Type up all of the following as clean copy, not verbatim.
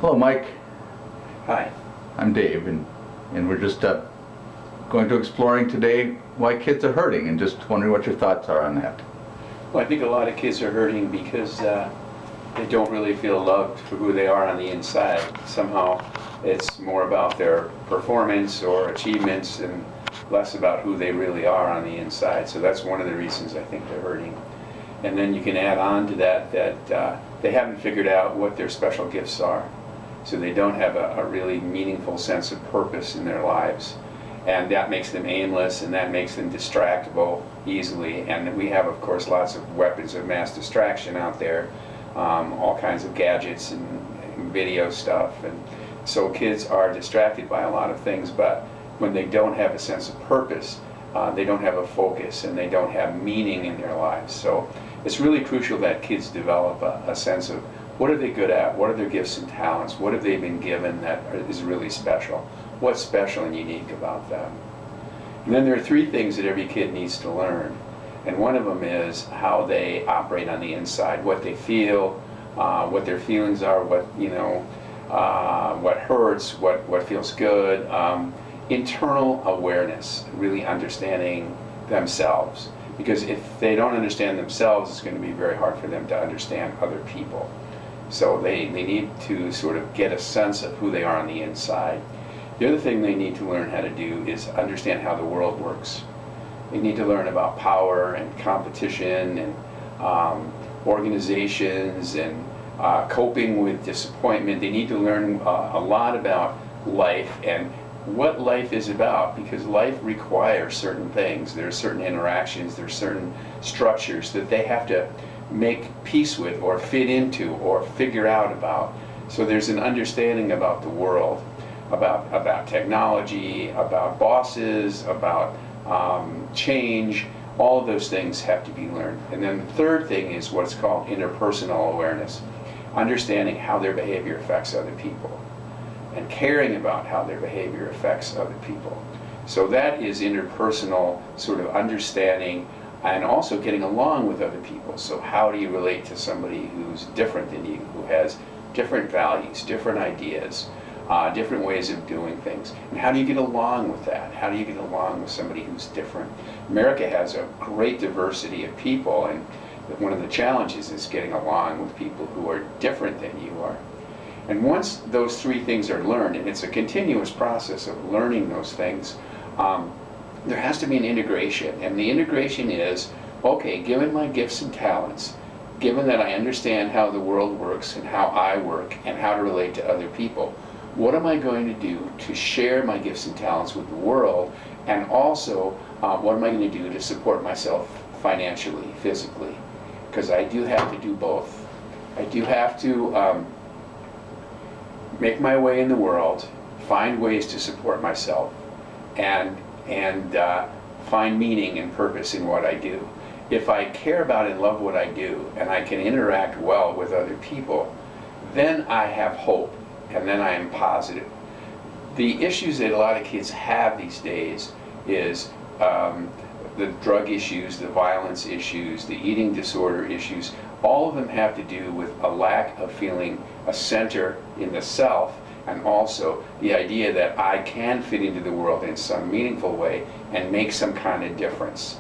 Hello, Mike. Hi. I'm Dave, and we're just going to exploring today why kids are hurting, and just wondering what your thoughts are on that. Well, I think a lot of kids are hurting because they don't really feel loved for who they are on the inside. Somehow it's more about their performance or achievements and less about who they really are on the inside. So that's one of the reasons I think they're hurting. And then you can add on to that they haven't figured out what their special gifts are. So they don't have a really meaningful sense of purpose in their lives. And that makes them aimless, and that makes them distractible easily. And we have, of course, lots of weapons of mass distraction out there, all kinds of gadgets and video stuff. And so kids are distracted by a lot of things, but when they don't have a sense of purpose, they don't have a focus, and they don't have meaning in their lives. So it's really crucial that kids develop a sense of what are they good at, what are their gifts and talents, what have they been given that is really special, what's special and unique about them. And then there are three things that every kid needs to learn. And one of them is how they operate on the inside, what they feel, what their feelings are, what hurts, what feels good. Internal awareness, really understanding themselves. Because if they don't understand themselves, it's going to be very hard for them to understand other people. So they need to sort of get a sense of who they are on the inside. The other thing they need to learn how to do is understand how the world works. They need to learn about power and competition and organizations and coping with disappointment. They need to learn a lot about life and what life is about, because life requires certain things. There are certain interactions, there are certain structures that they have to make peace with or fit into or figure out about. So there's an understanding about the world, about technology, about bosses, about change. All of those things have to be learned. And then the third thing is what's called interpersonal awareness, understanding how their behavior affects other people and caring about how their behavior affects other people. So that is interpersonal sort of understanding, and also getting along with other people. So how do you relate to somebody who's different than you, who has different values, different ideas, different ways of doing things? And how do you get along with that? How do you get along with somebody who's different? America has a great diversity of people, and one of the challenges is getting along with people who are different than you are. And once those three things are learned, and it's a continuous process of learning those things, there has to be an integration. And the integration is, okay, given my gifts and talents, given that I understand how the world works and how I work and how to relate to other people, what am I going to do to share my gifts and talents with the world? And also, what am I going to do to support myself financially, physically? Because I do have to do both. I do have to make my way in the world, find ways to support myself, and find meaning and purpose in what I do. If I care about and love what I do, and I can interact well with other people, then I have hope, and then I am positive. The issues that a lot of kids have these days is the drug issues, the violence issues, the eating disorder issues. All of them have to do with a lack of feeling a center in the self, and also the idea that I can fit into the world in some meaningful way and make some kind of difference.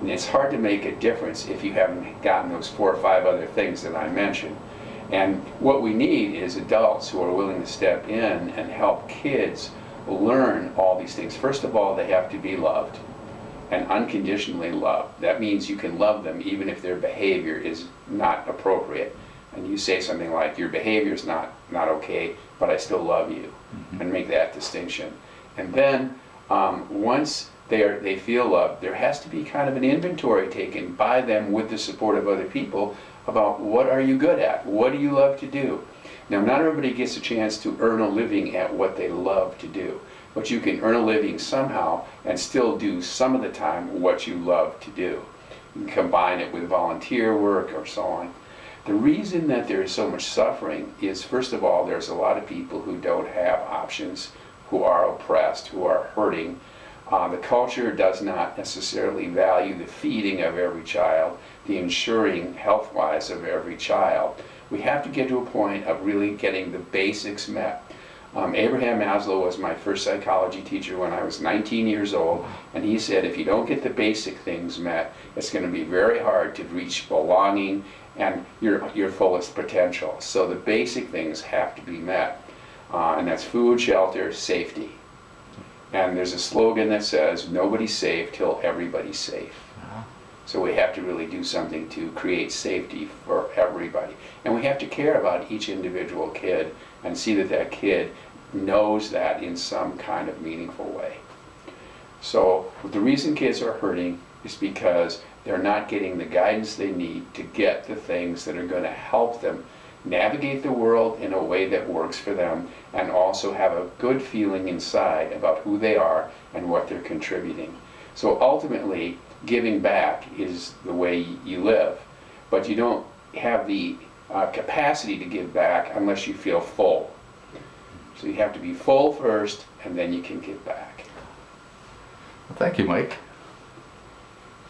And it's hard to make a difference if you haven't gotten those 4 or 5 other things that I mentioned. And what we need is adults who are willing to step in and help kids learn all these things. First of all, they have to be loved, and unconditionally loved. That means you can love them even if their behavior is not appropriate. And you say something like, your behavior is not okay, but I still love you, and make that distinction. And then once they feel loved, there has to be kind of an inventory taken by them with the support of other people about what are you good at, what do you love to do. Now, not everybody gets a chance to earn a living at what they love to do, but you can earn a living somehow and still do some of the time what you love to do. You can combine it with volunteer work or so on. The reason that there is so much suffering is, first of all, there's a lot of people who don't have options, who are oppressed, who are hurting. The culture does not necessarily value the feeding of every child, the ensuring health-wise of every child. We have to get to a point of really getting the basics met. Abraham Maslow was my first psychology teacher when I was 19 years old, and he said if you don't get the basic things met, it's going to be very hard to reach belonging and your fullest potential. So the basic things have to be met, and that's food, shelter, safety. And there's a slogan that says, nobody's safe till everybody's safe. So we have to really do something to create safety for everybody. And we have to care about each individual kid and see that that kid knows that in some kind of meaningful way. So the reason kids are hurting is because they're not getting the guidance they need to get the things that are going to help them navigate the world in a way that works for them, and also have a good feeling inside about who they are and what they're contributing. So ultimately, giving back is the way you live, but you don't have the capacity to give back unless you feel full. So you have to be full first, and then you can give back. Well, thank you, Mike.